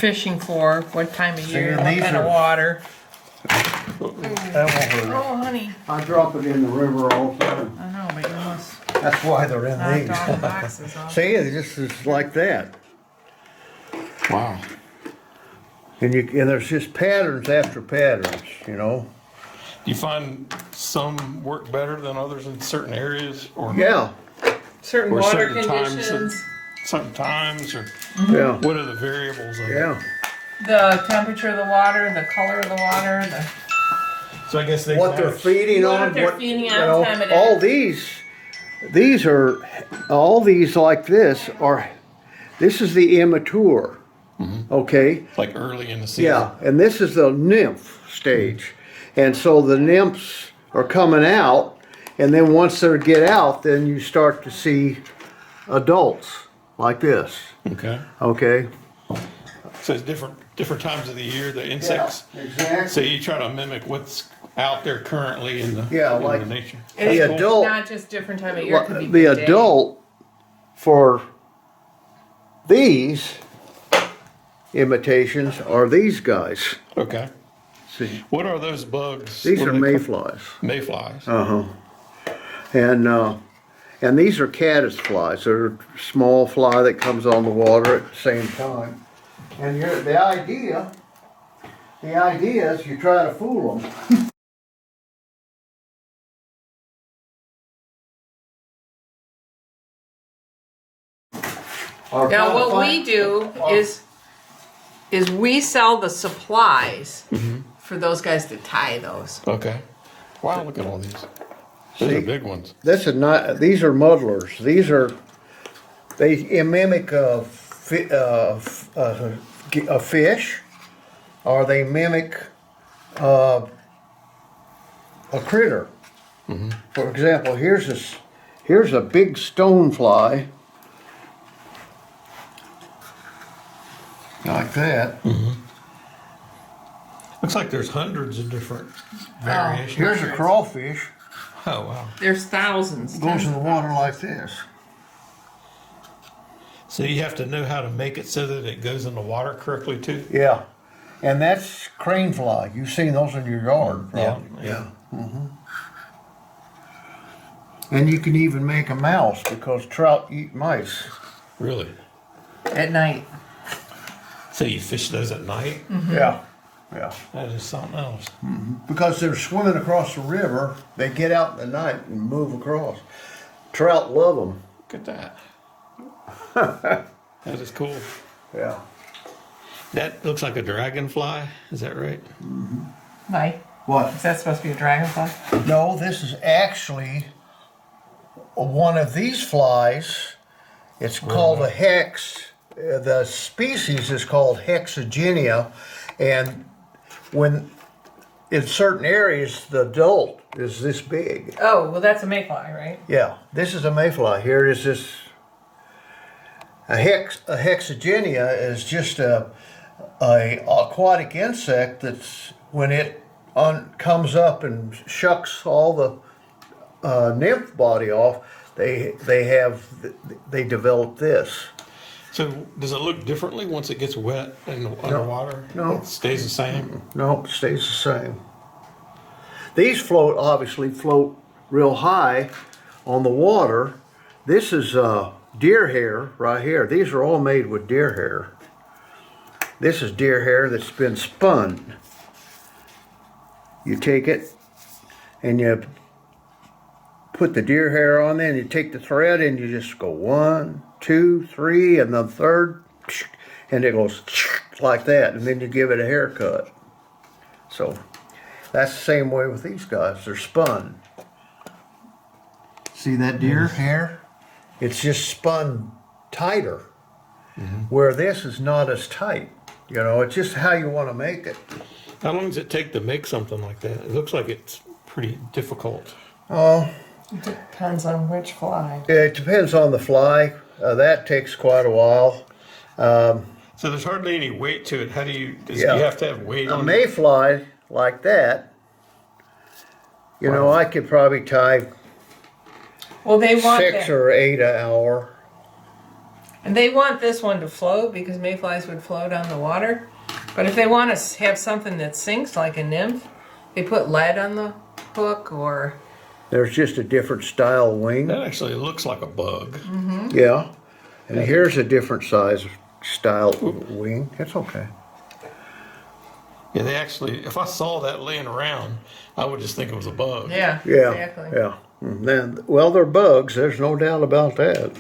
fishing for, what time of year, and what these kind of are- water. That won't hurt. Oh, honey, I drop it in the river all the time. I know, but you must That's why they're in knock all the these. boxes off. See, it just is like that. Wow. And there's just patterns after patterns, you know? Do you find some work better than others in certain areas, or Yeah, Certain or water certain times? conditions, Certain times, or yeah, what are the variables of it? yeah. the temperature of the water, the color of the water, the. So I guess they What they're match. feeding What on, they're what, feeding you on, know, time of day. all these like this are, this is the immature, okay? Like early in the season. Yeah, and this is the nymph stage. And so the nymphs are coming out, and then once they get out, then you start to see adults like this, Okay. okay? So it's different times of the year, the insects. Exactly. So you try to mimic what's out there currently in the Yeah, in like- the nature. It's The adult- not just different time of year, it could be The good day. adult for these imitations are these guys. Okay. See, What are those bugs? these What are do they call- mayflies. Mayflies. And these are caddis flies. They're a small fly that comes on the water at the same time. And the idea is you try to fool them. Now, what we do is we sell the supplies for those guys to tie those. Okay. Wow, look at all these. Those are big ones. This is not. These are muddlers. They mimic a fish, or they mimic a critter. For example, here's a big stonefly, like that. Looks like there's hundreds of different variations. Here's a crawfish. Oh wow. There's thousands. Goes in the water like this. So you have to know how to make it so that it goes in the water correctly too. Yeah, and that's crane fly. You've seen those in your yard, probably. Yeah. And you can even make a mouse because trout eat mice. Really. At night. So you fish those at night? Yeah, yeah. That is something else. Because they're swimming across the river, they get out in the night and move across. Trout love them. Look at that. That is cool. Yeah. That looks like a dragonfly. Is that right? Mike, What? is that supposed to be a dragonfly? No, this is actually one of these flies. It's called a hex. The species is called Hexagenia, and when in certain areas the adult is this big. Oh, well, that's a mayfly, right? Yeah, this is a mayfly. Here is this. A hexagenia is just a aquatic insect that's when it comes up and shucks all the nymph body off. They develop this. So does it look differently once it gets wet and underwater? No. It stays the same? No, it stays the same. These obviously float real high on the water. This is deer hair right here. These are all made with deer hair. This is deer hair that's been spun. You take it and you put the deer hair on there and you take the thread and you just go 1, 2, 3, and the third, and it goes like that, and then you give it a haircut. So that's the same way with these guys. They're spun. See that deer hair? It's just spun tighter, where this is not as tight. You know, it's just how you want to make it. How long does it take to make something like that? It looks like it's pretty difficult. Oh, Depends on which fly. it depends on the fly. That takes quite a while. So there's hardly any weight to it. How do you, Yeah. you have to have weight A on it? mayfly like that, you know, I could probably tie Well, they want 6 that. or 8 an hour. And they want this one to float because mayflies would float on the water. But if they want to have something that sinks like a nymph, they put lead on the hook or... There's just a different style wing. That actually looks like a bug. Yeah. And here's a different size style wing. It's okay. Yeah, they actually, if I saw that laying around, I would just think it was a bug. Yeah, Yeah. exactly. Yeah. Then, well, they're bugs. There's no doubt about that.